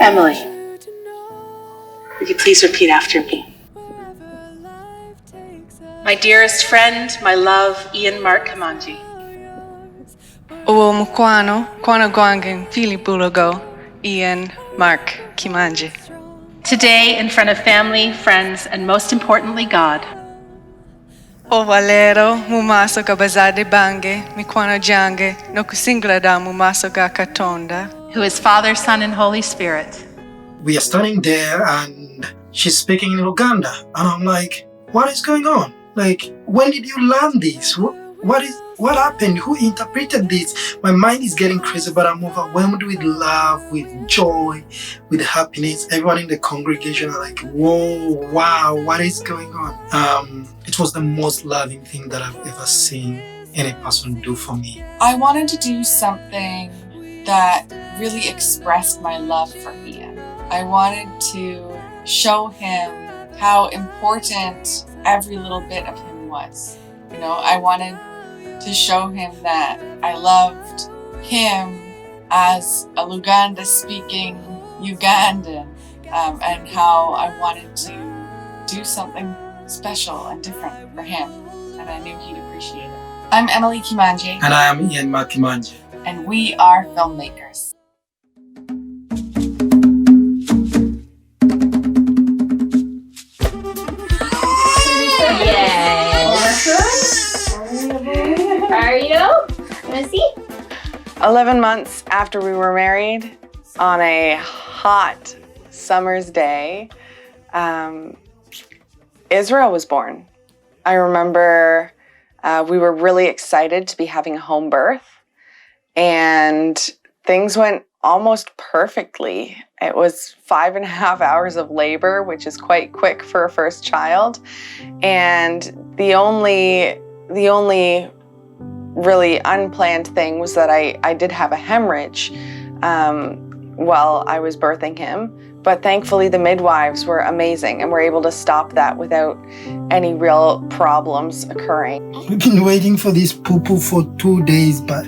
Emily, would you please repeat after me? My dearest friend, my love, Ian Mark Kimanji. Uwo mkwano, kwana gwangen pili bulago, Ian Mark Kimanji. Today, in front of family, friends, and most importantly, God. O valero mumaso ga bazade bange, mikwana jange, no kusinglada mumaso ga katonda. Who is Father, Son, and Holy Spirit. We are standing there and she's speaking in Luganda. And I'm like, what is going on? Like, when did you learn this? What happened? Who interpreted this? My mind is getting crazy, but I'm overwhelmed with love, with joy, with happiness. Everyone in the congregation are like, whoa, wow, what is going on? It was the most loving thing that I've ever seen any person do for me. I wanted to do something that really expressed my love for Ian. I wanted to show him how important every little bit of him was. You know, I wanted to show him that I loved him as a Luganda-speaking Ugandan, and how I wanted to do something special and different for him, and I knew he'd appreciate it. I'm Emily Kimanji. And I am Ian Mark Kimanji. And we are filmmakers. How are you? Missy? 11 months after we were married, on a hot summer's day, Israel was born. I remember we were really excited to be having a home birth, and things went almost perfectly. It was 5.5 hours of labor, which is quite quick for a first child. And the only really unplanned thing was that I did have a hemorrhage while I was birthing him. But thankfully the midwives were amazing and were able to stop that without any real problems occurring. We've been waiting for this poo-poo for 2 days, but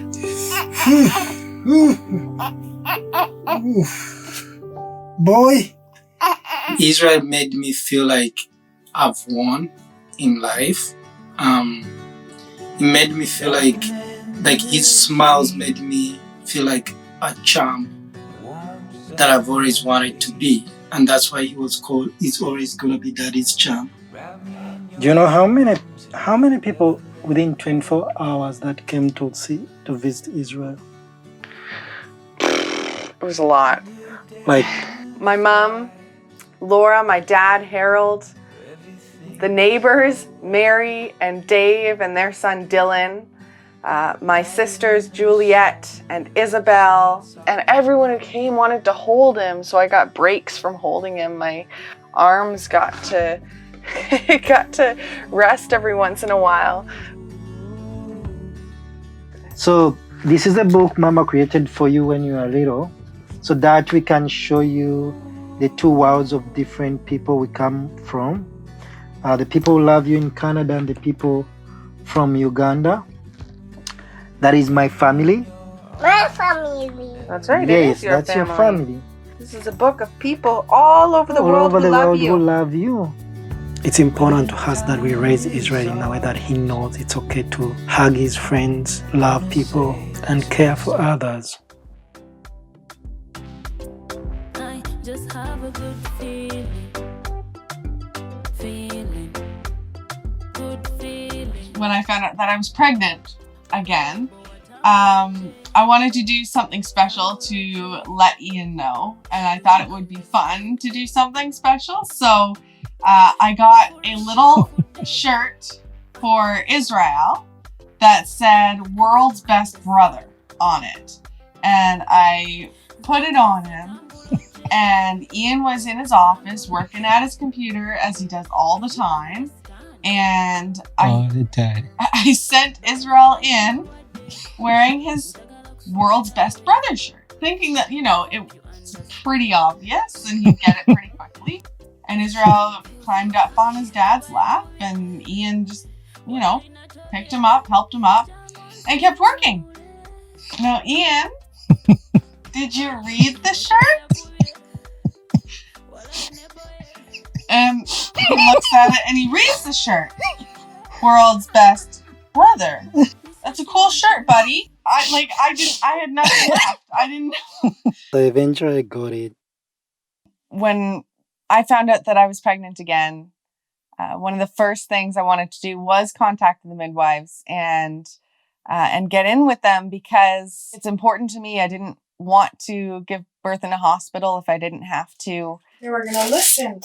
boy, Israel made me feel like I've won in life. It made me feel like his smiles made me feel like a champ that I've always wanted to be, and that's why he's always gonna be daddy's champ. Do you know how many people within 24 hours that came to visit Israel? It was a lot. Like My mom, Laura, my dad, Harold, the neighbors, Mary and Dave and their son Dylan, my sisters Juliet and Isabel, and everyone who came wanted to hold him, so I got breaks from holding him. My arms got to rest every once in a while. So this is a book Mama created for you when you were little, so that we can show you the two worlds of different people we come from. The people who love you in Canada and the people from Uganda. That is my family. My family. That's right. Yes, that's your family. This is a book of people all over the world who love you. It's important to us that we raise Israel in a way that he knows it's okay to hug his friends, love people, and care for others. I just have a good feeling. When I found out that I was pregnant again, I wanted to do something special to let Ian know, and I thought it would be fun to do something special. So I got a little shirt for Israel that said "World's Best Brother" on it, and I put it on him. And Ian was in his office working at his computer, as he does all the time. And I sent Israel in wearing his World's Best Brother shirt, thinking that, it's pretty obvious and he'd get it pretty quickly. And Israel climbed up on his dad's lap, and Ian just, picked him up, helped him up, and kept working. Now, Ian, did you read the shirt? And he looks at it and he reads the shirt. World's best brother. That's a cool shirt, buddy. I had nothing left. I didn't know. So eventually I got it. When I found out that I was pregnant again, one of the first things I wanted to do was contact the midwives and get in with them because it's important to me. I didn't want to give birth in a hospital if I didn't have to. We're gonna listen.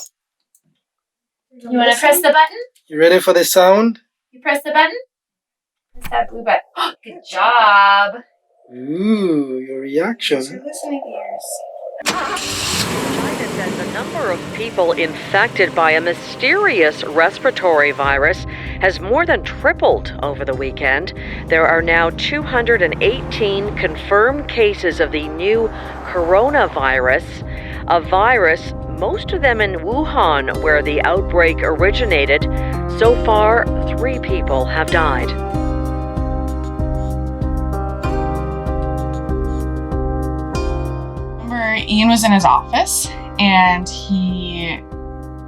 You want to press the button? You ready for the sound? You press the button? Press that blue button. Good job. Ooh, your reaction. Listening ears. China says the number of people infected by a mysterious respiratory virus has more than tripled over the weekend. There are now 218 confirmed cases of the new coronavirus, a virus, most of them in Wuhan, where the outbreak originated. So far, 3 people have died. Ian was in his office and he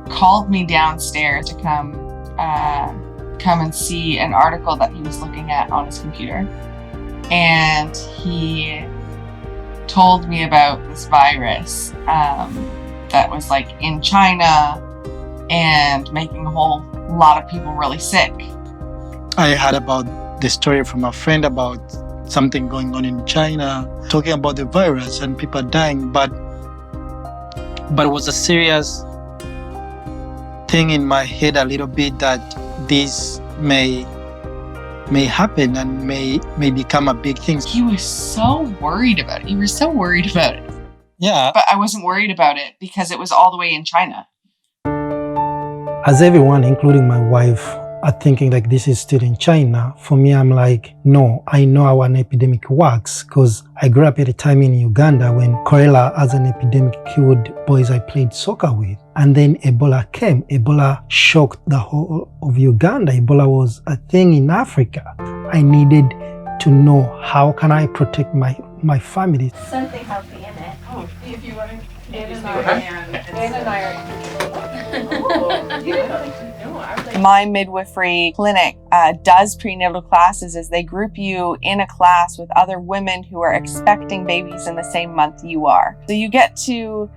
called me downstairs to come and see an article that he was looking at on his computer. And he told me about this virus that was like in China and making a whole lot of people really sick. I heard about the story from a friend about something going on in China, talking about the virus and people dying, but it was a serious thing in my head a little bit that this may happen and may become a big thing. He was so worried about it. Yeah. But I wasn't worried about it because it was all the way in China. As everyone, including my wife, are thinking like this is still in China, for me, I'm like, no, I know how an epidemic works because I grew up at a time in Uganda when cholera as an epidemic killed boys I played soccer with. And then Ebola came. Ebola shocked the whole of Uganda. Ebola was a thing in Africa. I needed to know how can I protect my family. Something healthy in it. Oh, if you want to. Dan and I are. My midwifery clinic does prenatal classes as they group you in a class with other women who are expecting babies in the same month you are. So you get to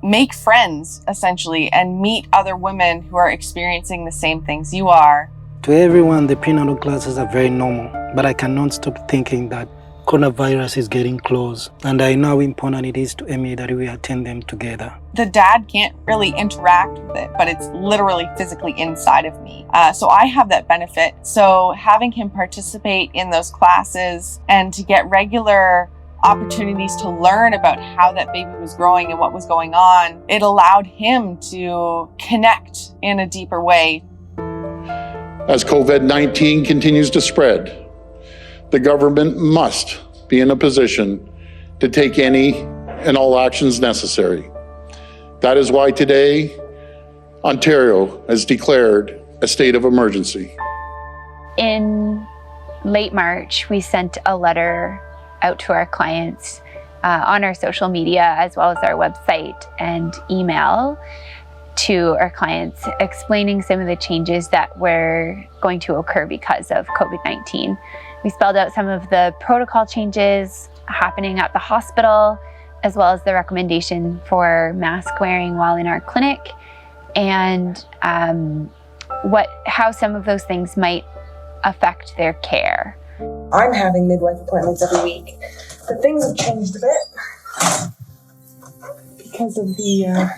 make friends, essentially, and meet other women who are experiencing the same things you are. To everyone, the prenatal classes are very normal, but I cannot stop thinking that coronavirus is getting close, and I know how important it is to Emmy that we attend them together. The dad can't really interact with it, but it's literally physically inside of me. So I have that benefit. So having him participate in those classes and to get regular opportunities to learn about how that baby was growing and what was going on, it allowed him to connect in a deeper way. As COVID-19 continues to spread, the government must be in a position to take any and all actions necessary. That is why today, Ontario has declared a state of emergency. In late March, we sent a letter out to our clients on our social media as well as our website and email to our clients explaining some of the changes that were going to occur because of COVID-19. We spelled out some of the protocol changes happening at the hospital, as well as the recommendation for mask wearing while in our clinic, and how some of those things might affect their care. I'm having midwife appointments every week, but things have changed a bit because of the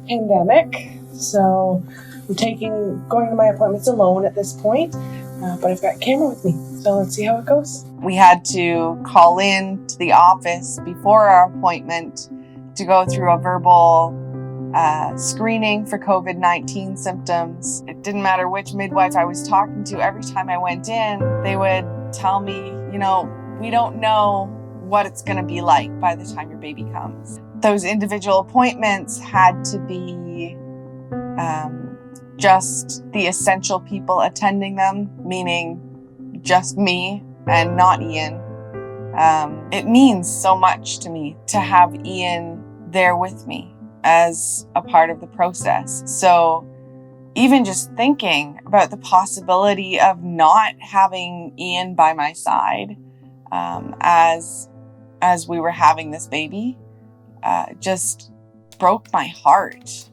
pandemic. So I'm going to my appointments alone at this point, but I've got camera with me, so let's see how it goes. We had to call in to the office before our appointment to go through a verbal screening for COVID-19 symptoms. It didn't matter which midwife I was talking to. Every time I went in, they would tell me, we don't know what it's going to be like by the time your baby comes. Those individual appointments had to be just the essential people attending them, meaning just me and not Ian. It means so much to me to have Ian there with me as a part of the process. So even just thinking about the possibility of not having Ian by my side as we were having this baby just broke my heart.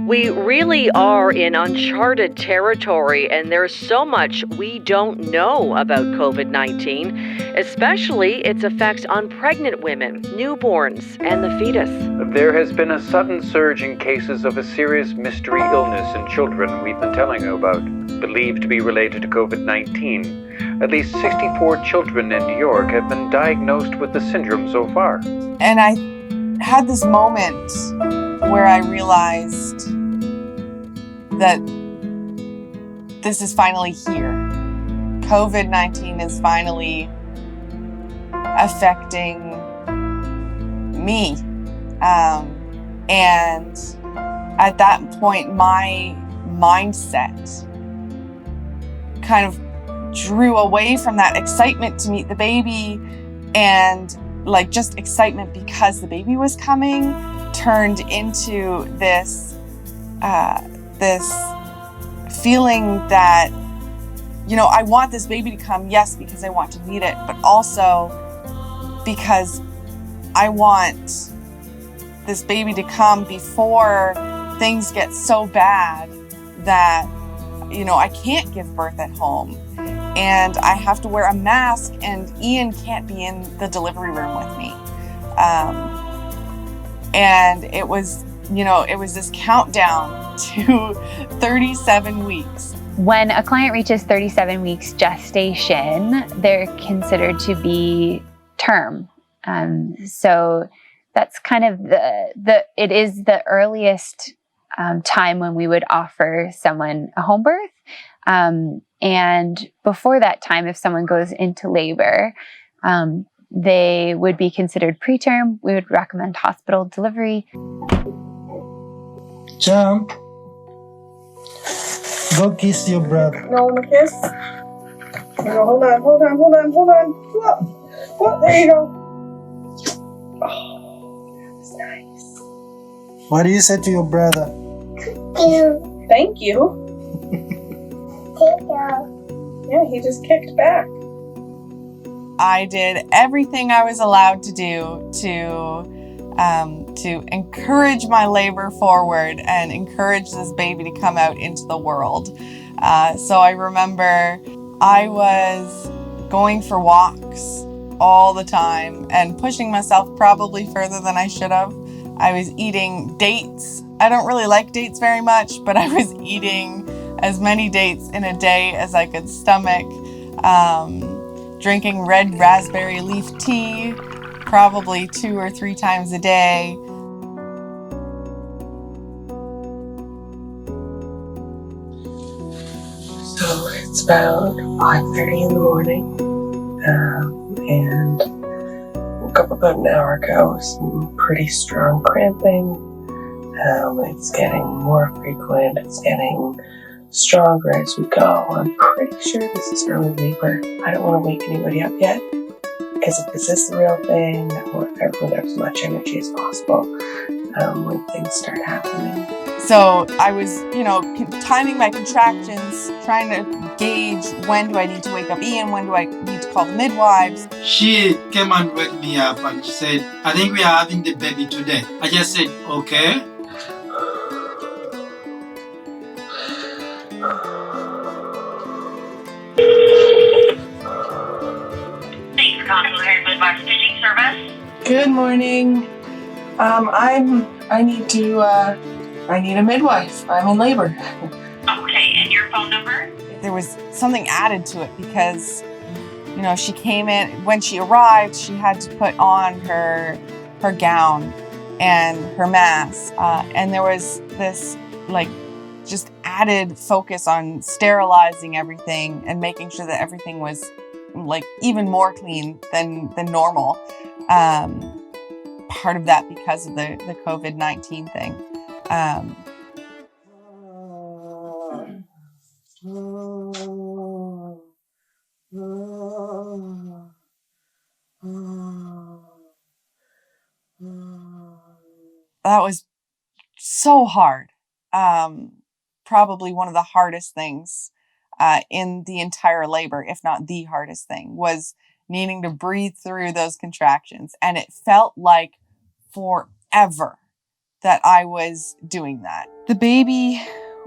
We really are in uncharted territory, and there's so much we don't know about COVID-19, especially its effects on pregnant women, newborns, and the fetus. There has been a sudden surge in cases of a serious mystery illness in children we've been telling you about, believed to be related to COVID-19. At least 64 children in New York have been diagnosed with the syndrome so far. And I had this moment where I realized that this is finally here. COVID-19 is finally affecting me. And at that point, my mindset kind of drew away from that excitement to meet the baby, and like just excitement because the baby was coming turned into this feeling that, you know, I want this baby to come, yes, because I want to meet it, but also because I want this baby to come before things get so bad that, you know, I can't give birth at home and I have to wear a mask and Ian can't be in the delivery room with me. And it was, you know, it was this countdown to 37 weeks. When a client reaches 37 weeks gestation, they're considered to be term. So that's kind of it is the earliest time when we would offer someone a home birth. And before that time, if someone goes into labor, they would be considered preterm. We would recommend hospital delivery. Jump. Go kiss your brother. No, I'm a kiss. No, hold on. Whoa, there you go. Oh, that was nice. What do you say to your brother? Thank you. Yeah, he just kicked back. I did everything I was allowed to do to encourage my labor forward and encourage this baby to come out into the world. So I remember I was going for walks all the time and pushing myself probably further than I should have. I was eating dates. I don't really like dates very much, but I was eating as many dates in a day as I could stomach. Drinking red raspberry leaf tea, probably 2 or 3 times a day. So it's about 5:30 in the morning, and woke up about an hour ago with some pretty strong cramping. It's getting more frequent, it's getting stronger as we go. I'm pretty sure this is early labor. I don't want to wake anybody up yet, because if this is the real thing, I want everyone to have as much energy as possible when things start happening. So I was, you know, timing my contractions, trying to gauge when do I need to wake up Ian, when do I need to call the midwives. She came and woke me up and she said, I think we are having the baby today. I just said, okay. Thanks for calling Blue Haired Midwife Stitching Service. Good morning. I need a midwife. I'm in labor. Okay, and your phone number? There was something added to it because, you know, she came in, when she arrived, she had to put on her gown and her mask. And there was this, like, just added focus on sterilizing everything and making sure that everything was, like, even more clean than normal. Part of that because of the COVID-19 thing. That was so hard. Probably one of the hardest things in the entire labor, if not the hardest thing, was needing to breathe through those contractions. And it felt like forever that I was doing that. The baby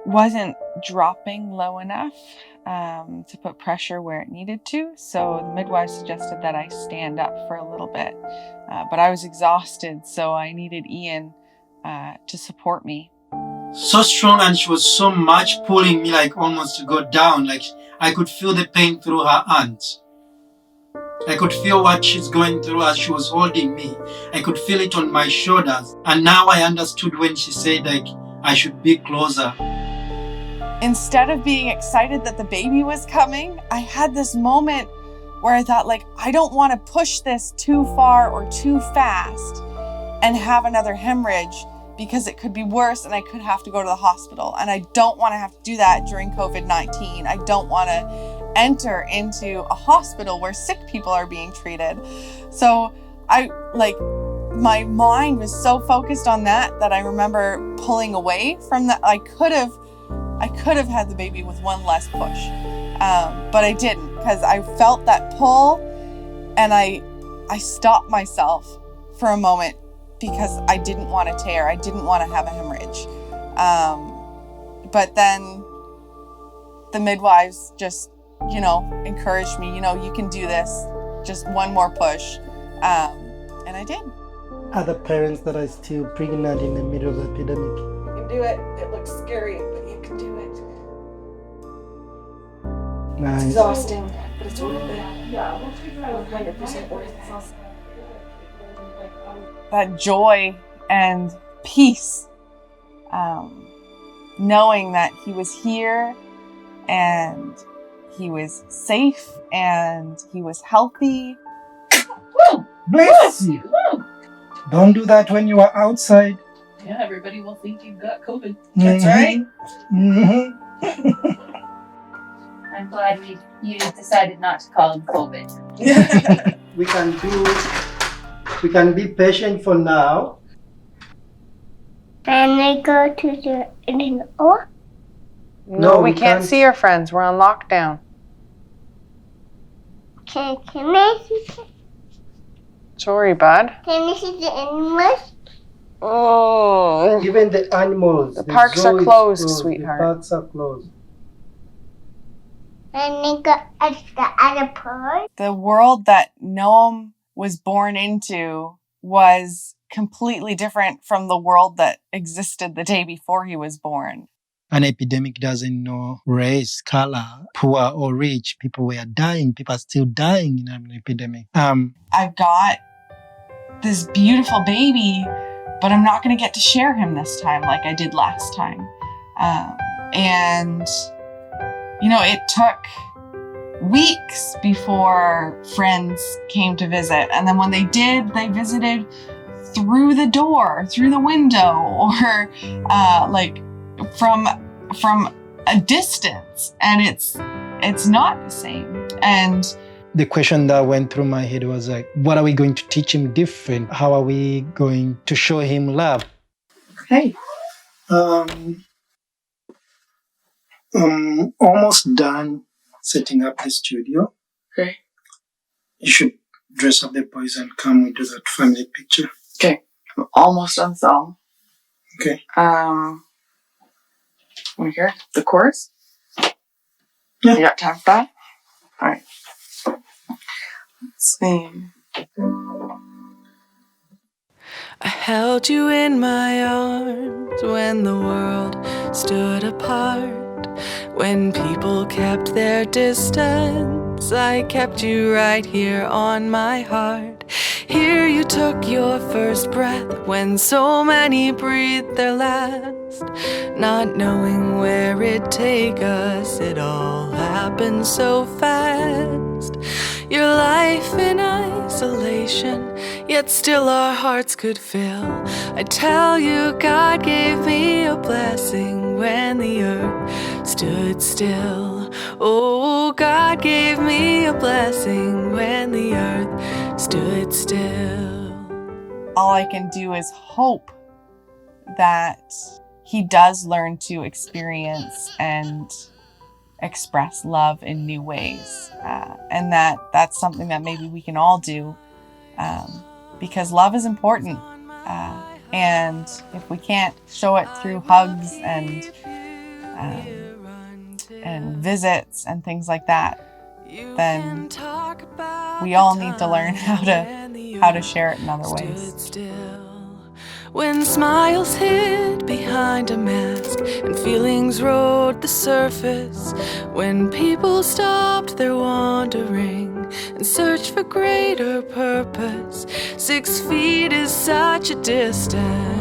wasn't dropping low enough to put pressure where it needed to. So the midwife suggested that I stand up for a little bit. But I was exhausted, so I needed Ian to support me. So strong, and she was so much pulling me, like almost to go down. Like I could feel the pain through her hands. I could feel what she's going through as she was holding me. I could feel it on my shoulders. And now I understood when she said like I should be closer. Instead of being excited that the baby was coming, I had this moment where I thought like, I don't want to push this too far or too fast and have another hemorrhage, because it could be worse and I could have to go to the hospital. And I don't want to have to do that during COVID-19. I don't want to enter into a hospital where sick people are being treated. So my mind was so focused on that I remember pulling away from that. I could have had the baby with one less push, but I didn't, because I felt that pull and I stopped myself for a moment because I didn't want to tear. I didn't want to have a hemorrhage. But then the midwives just, encouraged me, you can do this, just one more push. And I did. Other parents that are still pregnant in the middle of the epidemic. You can do it. It looks scary, but you can do it. Nice. It's exhausting, but it's worth it. 100% worth it. That joy and peace, knowing that he was here and he was safe and he was healthy. Bless you. Don't do that when you are outside. Yeah, everybody will think you've got COVID. That's right. Mm-hmm. I'm glad you decided not to call him COVID. We can be patient for now. Can I go to the door? No, we can't see our friends. We're on lockdown. Can I see the, Sorry, bud. can I see the animals? Oh. Even the animals. The parks zoo are is closed, sweetheart. The parks are closed. Can I go at the other part? The world that Noam was born into was completely different from the world that existed the day before he was born. An epidemic doesn't know race, color, poor or rich. People were dying. People are still dying in an epidemic. I've got this beautiful baby, but I'm not going to get to share him this time like I did last time. It took weeks before friends came to visit. And then when they did, they visited through the door, through the window, or from a distance. And it's not the same. And the question that went through my head was like, what are we going to teach him different? How are we going to show him love? Hey. Almost done setting up the studio. Okay. You should dress up the boys and come we do that family picture. Okay. I'm almost done song. Okay. Want to hear the chorus? Yeah. You got time for that? All right. Let's see. I held you in my arms when the world stood apart. When people kept their distance, I kept you right here on my heart. Here you took your first breath when so many breathed their last. Not knowing where it'd take us, it all happened so fast. Your life in isolation, yet still our hearts could fill. I tell you, God gave me a blessing when the earth stood still. Oh, God gave me a blessing when the earth stood still. All I can do is hope that he does learn to experience and express love in new ways. And that's something that maybe we can all do, because love is important. And if we can't show it through hugs and visits and things like that, then we all need to learn how to share it in other ways. When smiles hid behind a mask and feelings rode the surface, when people stopped their wandering and searched for greater purpose, 6 feet is such a distance.